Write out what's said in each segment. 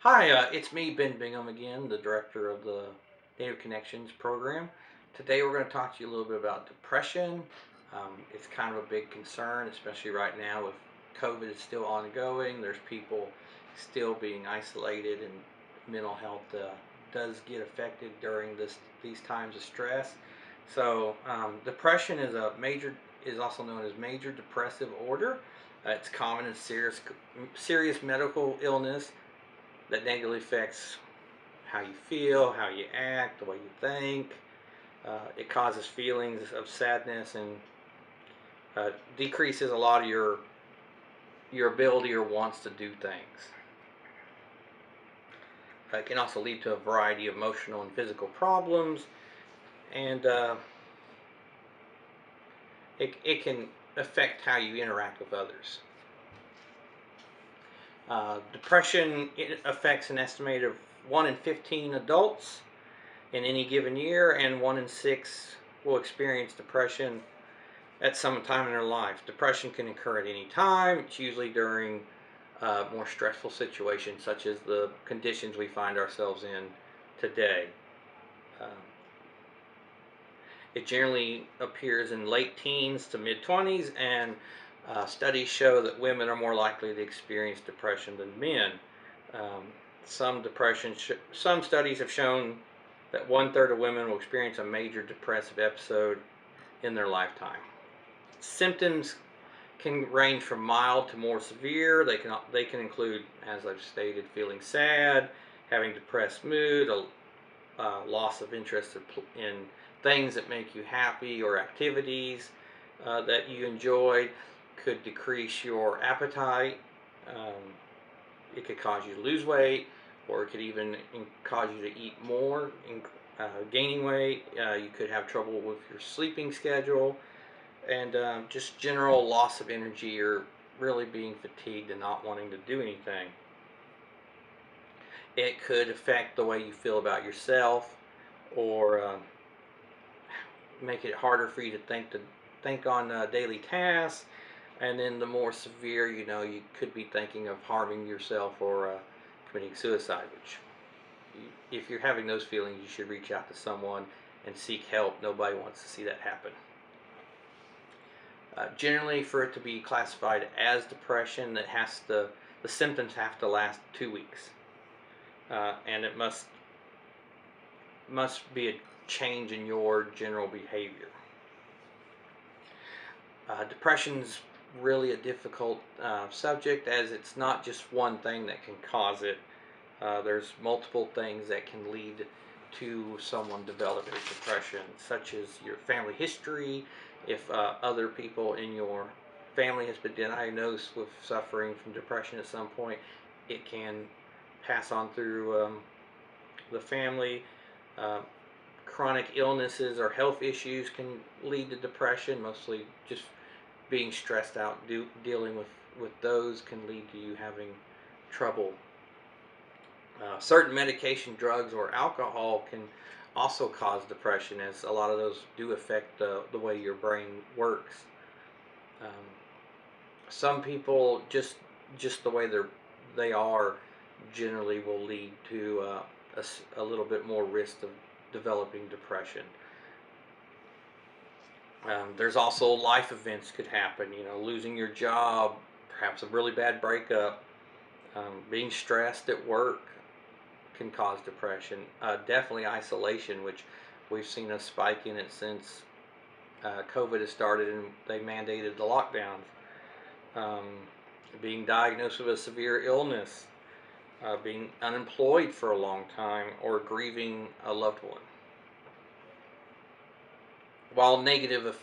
Hi, it's me, Ben Bingham again, the director of the Native Connections program. Today we're going to talk to you a little bit about depression. It's kind of a big concern, especially right now with COVID is still ongoing. There's people still being isolated, and mental health does get affected during these times of stress. Depression is also known as major depressive order. It's common in serious medical illness that negatively affects how you feel, how you act, the way you think. It causes feelings of sadness and decreases a lot of your ability or wants to do things. It can also lead to a variety of emotional and physical problems, and it can affect how you interact with others. Depression, it affects an estimated of 1 in 15 adults in any given year, and 1 in 6 will experience depression at some time in their life. Depression can occur at any time. It's usually during more stressful situations, such as the conditions we find ourselves in today. Um, it generally appears in late teens to mid 20s, and studies show that women are more likely to experience depression than men. Um, some studies have shown that 1/3 of women will experience a major depressive episode in their lifetime. Symptoms can range from mild to more severe. They can include, as I've stated, feeling sad, having depressed mood, a loss of interest in things that make you happy or activities that you enjoy. Could decrease your appetite. Um, it could cause you to lose weight, or it could even cause you to eat more, gaining weight. You could have trouble with your sleeping schedule, and just general loss of energy, or really being fatigued and not wanting to do anything. It could affect the way you feel about yourself, or make it harder for you to think on daily tasks. And then the more severe, you could be thinking of harming yourself, or committing suicide. Which, if you're having those feelings, you should reach out to someone and seek help. Nobody wants to see that happen. Generally, for it to be classified as depression, the symptoms have to last 2 weeks, and it must be a change in your general behavior. Depression's really a difficult subject, as it's not just one thing that can cause it. There's multiple things that can lead to someone developing depression, such as your family history. If other people in your family has been diagnosed with suffering from depression at some point, it can pass on through the family. Uh, Chronic illnesses or health issues can lead to depression. Mostly just being stressed out, dealing with those can lead to you having trouble. Certain medication, drugs, or alcohol can also cause depression, as a lot of those do affect the way your brain works. Um, some people, just the way they are, generally will lead to a little bit more risk of developing depression. There's also life events could happen, losing your job, perhaps a really bad breakup, being stressed at work can cause depression. Definitely isolation, which we've seen a spike in it since COVID has started and they mandated the lockdowns. Um, Being diagnosed with a severe illness, being unemployed for a long time, or grieving a loved one. While negative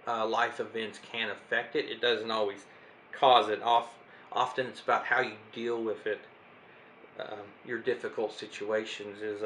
life events can affect it, it doesn't always cause it. Often it's about how you deal with it. Your difficult situations is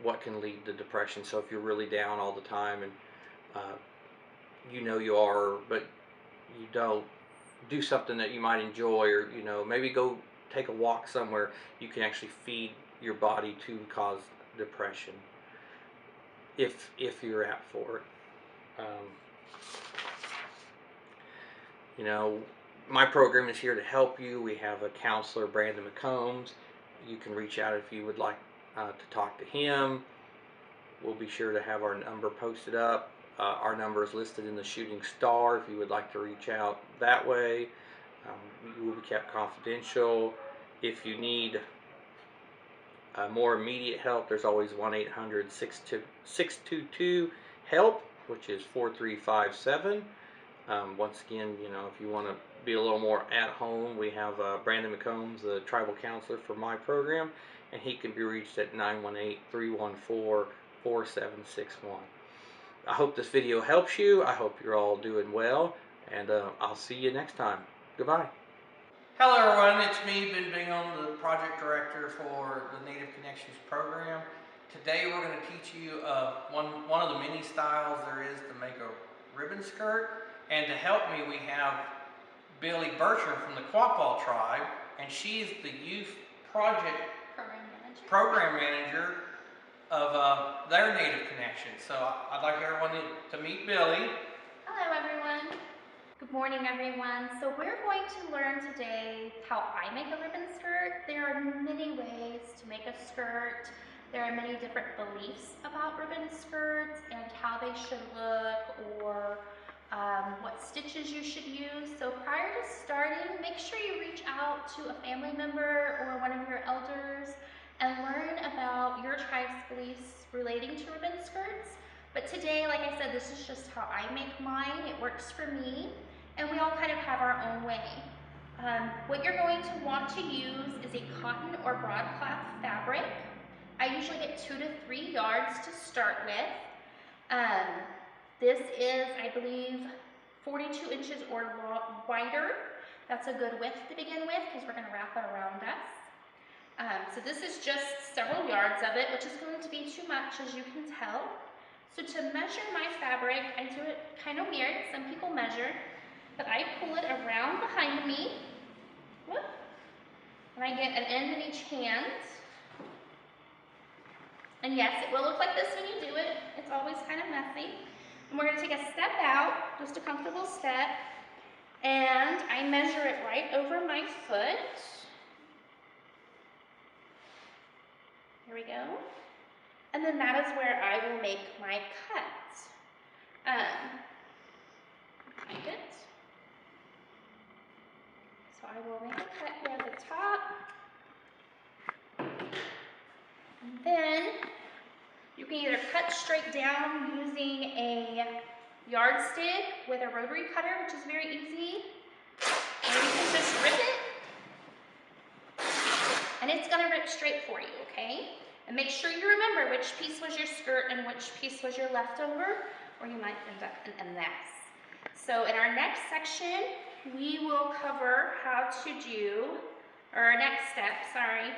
what can lead to depression. So if you're really down all the time, and uh, you are, but you don't do something that you might enjoy, or maybe go take a walk somewhere, you can actually feed your body to cause depression if you're out for it. Um, you know, my program is here to help you. We have a counselor, Brandon McCombs, You can reach out if you would like to talk to him. We'll be sure to have our number posted up. Our number is listed in the shooting star if you would like to reach out that way. You will be kept confidential. If you need more immediate help, there's always 1-800-622-HELP, which is 4357. Once again, if you want to be a little more at home, we have Brandon McCombs, the tribal counselor for my program, and he can be reached at 918-314-4761. I hope this video helps you. I hope you're all doing well, and I'll see you next time. Goodbye. Hello everyone, it's me, Ben Bingham, the project director for the Native Connections program. Today we're going to teach you one of the many styles there is to make a ribbon skirt. And to help me, we have Billy Burtram from the Quapaw tribe, and she's the youth project program manager of their Native Connection. So I'd like everyone to meet Billy. Hello everyone. Good morning everyone. So we're going to learn today how I make a ribbon skirt. There are many ways to make a skirt. There are many different beliefs about ribbon skirts and how they should look, or what stitches you should use. So prior to starting, make sure you reach out to a family member or one of your elders and learn about your tribe's beliefs relating to ribbon skirts. But today, like I said, this is just how I make mine. It works for me, and we all kind of have our own way. What you're going to want to use is a cotton or broadcloth fabric. I usually get 2 to 3 yards to start with. This is, I believe, 42 inches or wider. That's a good width to begin with because we're going to wrap it around us. So this is just several yards of it, which is going to be too much, as you can tell. So to measure my fabric, I do it kind of weird. Some people measure, but I pull it around behind me. Whoop, and I get an end in each hand. And yes, it will look like this when you do it. It's always kind of messy. And we're going to take a step out, just a comfortable step, and I measure it right over my foot. Here we go. And then that is where I will make my cut. Find it. So I will make a cut here at the top. And then you can either cut straight down using a yardstick with a rotary cutter, which is very easy, or you can just rip it, and it's going to rip straight for you, okay? And make sure you remember which piece was your skirt and which piece was your leftover, or you might end up in a mess. So in our next section, we will cover how to do, or our next step, sorry,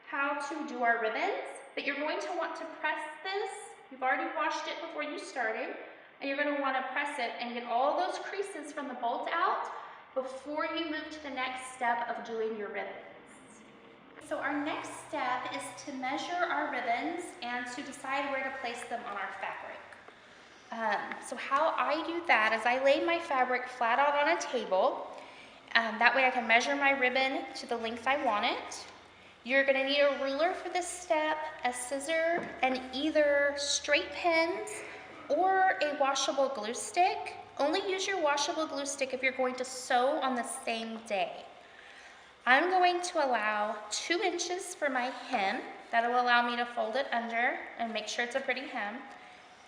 how to do our ribbons. But you're going to want to press this. You've already washed it before you started, and you're going to want to press it and get all those creases from the bolt out before you move to the next step of doing your ribbons. So our next step is to measure our ribbons and to decide where to place them on our fabric. So how I do that is I lay my fabric flat out on a table. That way I can measure my ribbon to the length I want it. You're going to need a ruler for this step, a scissor, and either straight pins or a washable glue stick. Only use your washable glue stick if you're going to sew on the same day. I'm going to allow 2 inches for my hem. That'll allow me to fold it under and make sure it's a pretty hem.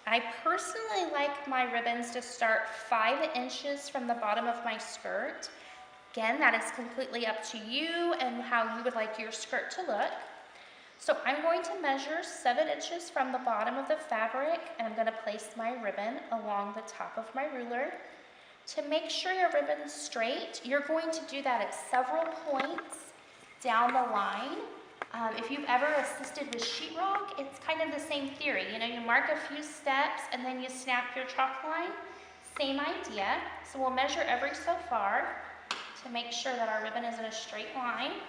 I personally like my ribbons to start 5 inches from the bottom of my skirt. Again, that is completely up to you and how you would like your skirt to look. So I'm going to measure 7 inches from the bottom of the fabric, and I'm going to place my ribbon along the top of my ruler. To make sure your ribbon's straight, you're going to do that at several points down the line. If you've ever assisted with sheetrock, it's kind of the same theory. You mark a few steps and then you snap your chalk line. Same idea. So we'll measure every so far to make sure that our ribbon is in a straight line.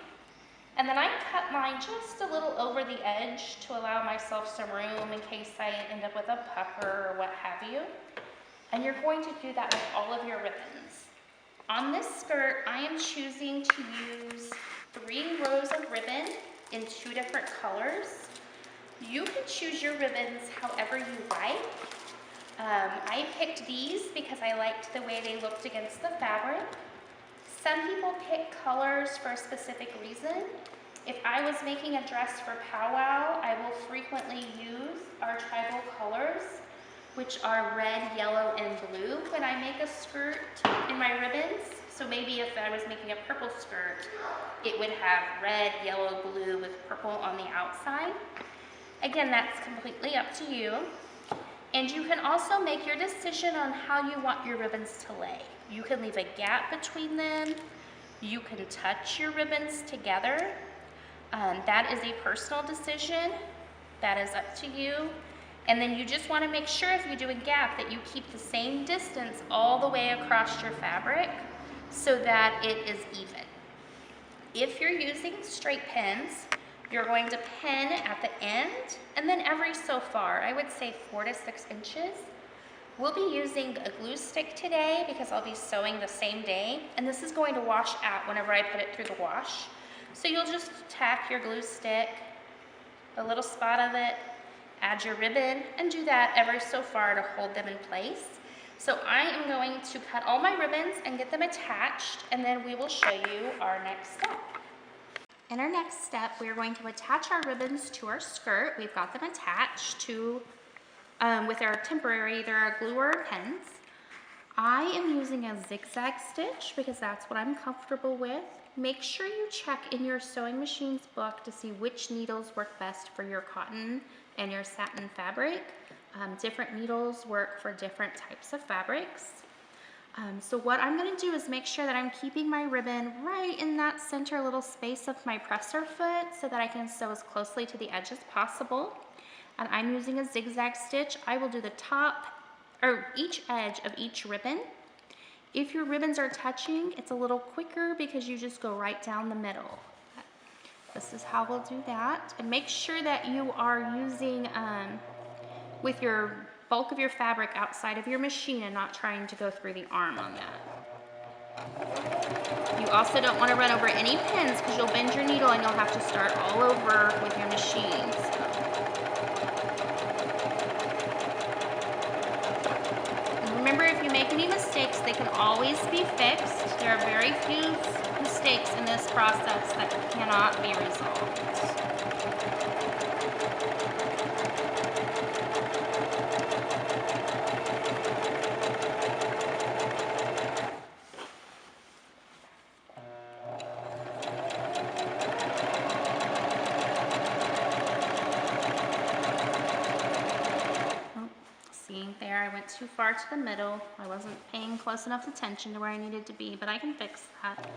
And then I cut mine just a little over the edge to allow myself some room in case I end up with a pucker or what have you. And you're going to do that with all of your ribbons. On this skirt, I am choosing to use 3 rows of ribbon in 2 different colors. You can choose your ribbons however you like. I picked these because I liked the way they looked against the fabric. Some people pick colors for a specific reason. If I was making a dress for powwow, I will frequently use our tribal colors, which are red, yellow, and blue when I make a skirt in my ribbons. So maybe if I was making a purple skirt, it would have red, yellow, blue with purple on the outside. Again, that's completely up to you. And you can also make your decision on how you want your ribbons to lay. You can leave a gap between them. You can touch your ribbons together. That is a personal decision. That is up to you. And then you just want to make sure if you do a gap that you keep the same distance all the way across your fabric so that it is even. If you're using straight pins, you're going to pin at the end and then every so far, I would say 4 to 6 inches. We'll be using a glue stick today because I'll be sewing the same day, and this is going to wash out whenever I put it through the wash. So you'll just tack your glue stick, a little spot of it, add your ribbon, and do that ever so far to hold them in place. So I am going to cut all my ribbons and get them attached, and then we will show you our next step. In our next step, we are going to attach our ribbons to our skirt. We've got them attached to with our temporary, either our glue or our pins. I am using a zigzag stitch because that's what I'm comfortable with. Make sure you check in your sewing machine's book to see which needles work best for your cotton and your satin fabric. Different needles work for different types of fabrics. So what I'm going to do is make sure that I'm keeping my ribbon right in that center little space of my presser foot so that I can sew as closely to the edge as possible. And I'm using a zigzag stitch. I will do the top or each edge of each ribbon. If your ribbons are touching, it's a little quicker because you just go right down the middle. This is how we'll do that. And make sure that you are using with your bulk of your fabric outside of your machine and not trying to go through the arm on that. You also don't want to run over any pins because you'll bend your needle and you'll have to start all over with your machine. Remember, if you make any mistakes, they can always be fixed. There are very few mistakes in this process that cannot be resolved. I went too far to the middle. I wasn't paying close enough attention to where I needed to be, but I can fix that.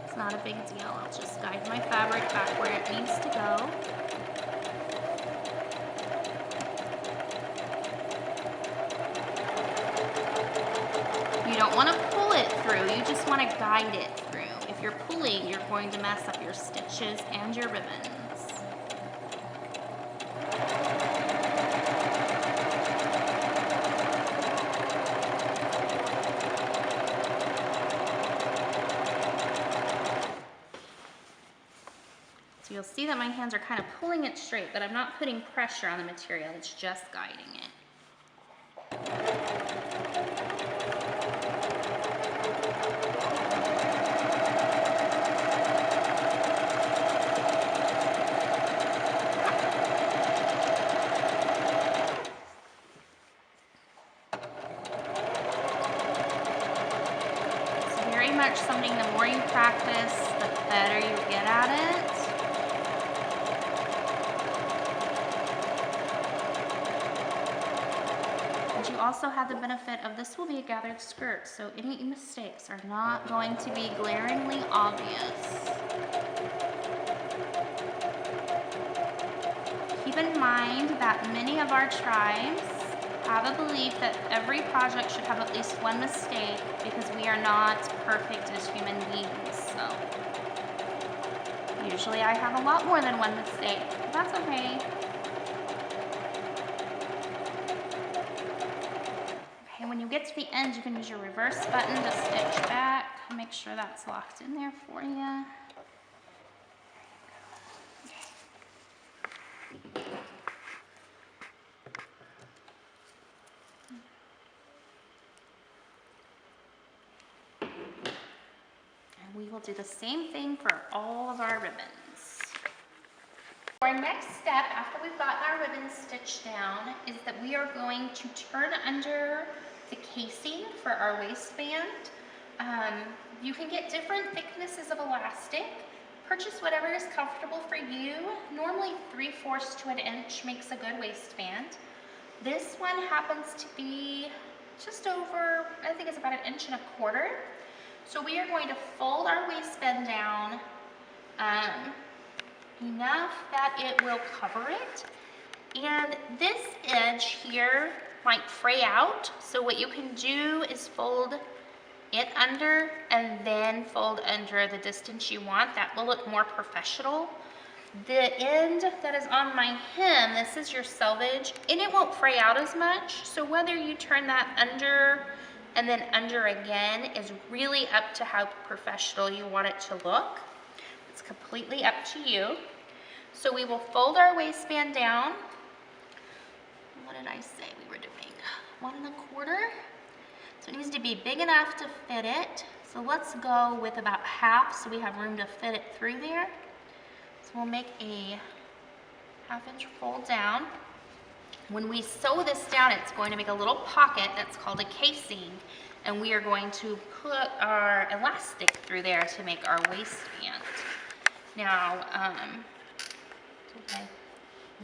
It's not a big deal. I'll just guide my fabric back where it needs to go. You don't want to pull it through, you just want to guide it through. If you're pulling, you're going to mess up your stitches and your ribbons. So you'll see that my hands are kind of pulling it straight, but I'm not putting pressure on the material, it's just guiding it. It's very much something, the more you practice, the better you get at it. You also have the benefit of this will be a gathered skirt, so any mistakes are not going to be glaringly obvious. Keep in mind that many of our tribes have a belief that every project should have at least one mistake because we are not perfect as human beings. So usually I have a lot more than one mistake, but that's okay. When you get to the end, you can use your reverse button to stitch back. Make sure that's locked in there for you. Okay. will do the same thing for all of our ribbons. Our next step after we've got our ribbons stitched down is that we are going to turn under the casing for our waistband. You can get different thicknesses of elastic. Purchase whatever is comfortable for you. Normally 3/4 to an inch makes a good waistband. This one happens to be just over, I think it's about 1.25 inches. So we are going to fold our waistband down enough that it will cover it. And this edge here might fray out. So what you can do is fold it under and then fold under the distance you want. That will look more professional. The end that is on my hem, this is your selvage, and it won't fray out as much. So whether you turn that under and then under again is really up to how professional you want it to look. It's completely up to you. So we will fold our waistband down. What did I say we were doing? 1.25. So it needs to be big enough to fit it. So let's go with about half so we have room to fit it through there. So we'll make a 1/2 inch fold down. When we sew this down, it's going to make a little pocket that's called a casing, and we are going to put our elastic through there to make our waistband. Now, I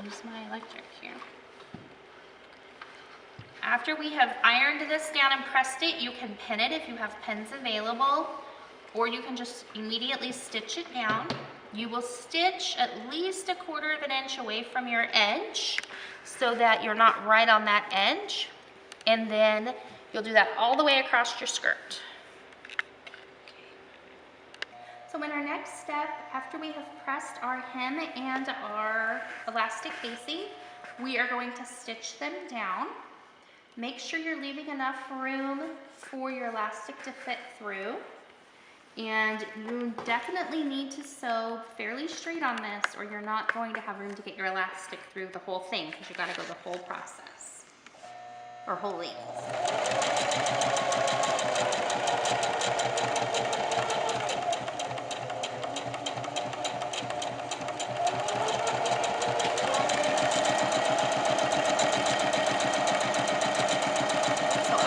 use my electric here. After we have ironed this down and pressed it, you can pin it if you have pins available, or you can just immediately stitch it down. You will stitch at least 1/4 inch away from your edge so that you're not right on that edge, and then you'll do that all the way across your skirt. So in our next step, after we have pressed our hem and our elastic casing, we are going to stitch them down. Make sure you're leaving enough room for your elastic to fit through. And you definitely need to sew fairly straight on this, or you're not going to have room to get your elastic through the whole thing, because you got to go the whole process, or whole length.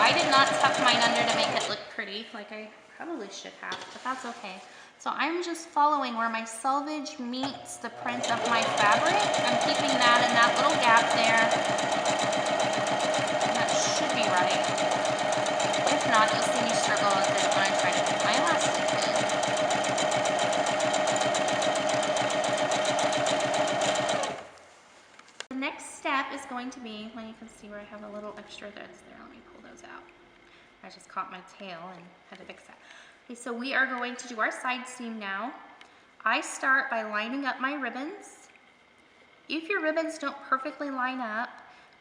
I did not tuck mine under to make it look pretty, like I probably should have, but that's okay. So I'm just following where my selvage meets the print of my fabric. I'm keeping that in that little gap there. And that should be right. If not, you'll see me struggle with it when I try to put my elastic in. The next step is going to be, well, you can see where I have a little extra threads there. Let me pull those out. I just caught my tail and had to fix that. Okay, so we are going to do our side seam now. I start by lining up my ribbons. If your ribbons don't perfectly line up,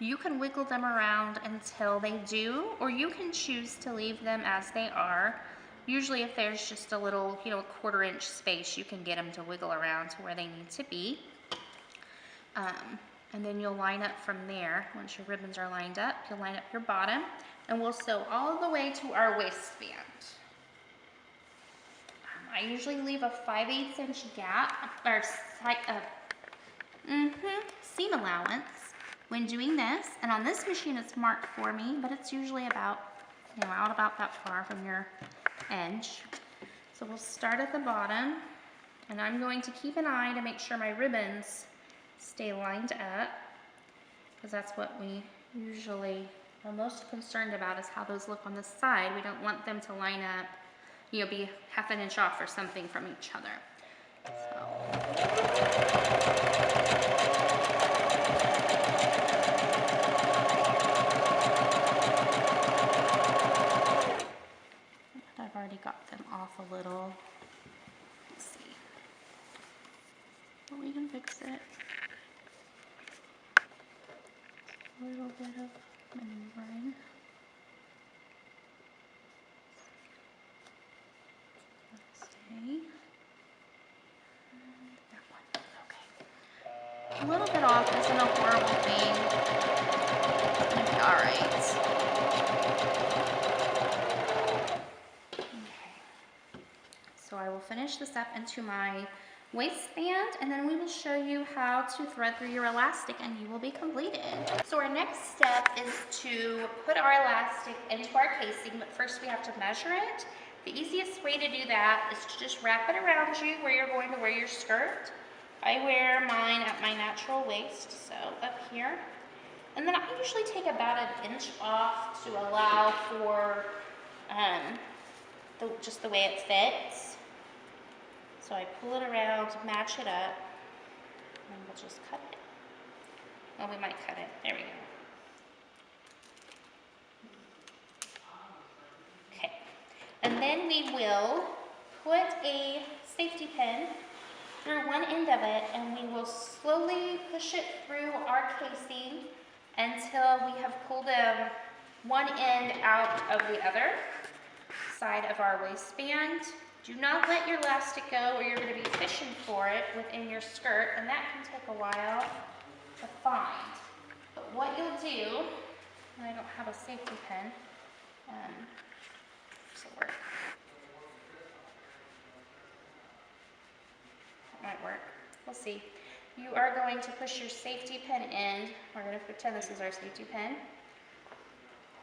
you can wiggle them around until they do, or you can choose to leave them as they are. Usually if there's just a little, 1/4 inch space, you can get them to wiggle around to where they need to be. And then you'll line up from there. Once your ribbons are lined up, you'll line up your bottom, and we'll sew all the way to our waistband. I usually leave a 5/8 inch gap, or seam allowance when doing this. And on this machine it's marked for me, but it's usually about, out about that far from your edge. So we'll start at the bottom, and I'm going to keep an eye to make sure my ribbons stay lined up, because that's what we usually are most concerned about, is how those look on the side. We don't want them to line up, be 1/2 inch off or something from each other. I've already got them off a little. Let's see. Well, we can fix it. A little bit of maneuvering. Okay. And that one. Okay. A little bit off isn't a horrible thing. It's gonna be alright. Okay. So I will finish this up into my waistband, and then we will show you how to thread through your elastic and you will be completed. So our next step is to put our elastic into our casing, but first we have to measure it. The easiest way to do that is to just wrap it around you where you're going to wear your skirt. I wear mine at my natural waist, so up here. And then I usually take about 1 inch off to allow for just the way it fits. So I pull it around, match it up, and we'll just cut it. Well, we might cut it. There we go. Okay. And then we will put a safety pin through one end of it, and we will slowly push it through our casing until we have pulled one end out of the other side of our waistband. Do not let your elastic go or you're going to be fishing for it within your skirt, and that can take a while to find. But what you'll do, and I don't have a safety pin, this will work. It might work. We'll see. You are going to push your safety pin in. We're going to pretend this is our safety pin.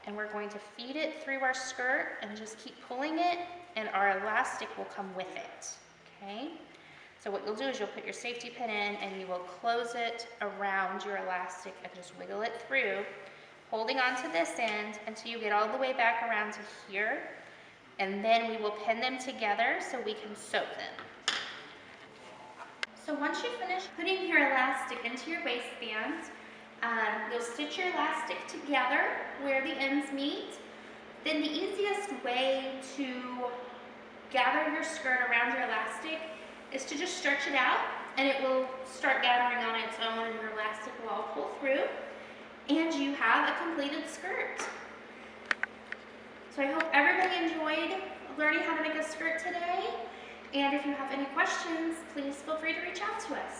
And we're going to feed it through our skirt and just keep pulling it, and our elastic will come with it, okay? So what you'll do is you'll put your safety pin in and you will close it around your elastic and just wiggle it through, holding on to this end until you get all the way back around to here, and then we will pin them together so we can sew them. So once you finish putting your elastic into your waistband, you'll stitch your elastic together where the ends meet. Then the easiest way to gather your skirt around your elastic is to just stretch it out, and it will start gathering on its own and your elastic will all pull through, and you have a completed skirt. So I hope everybody enjoyed learning how to make a skirt today, and if you have any questions, please feel free to reach out to us.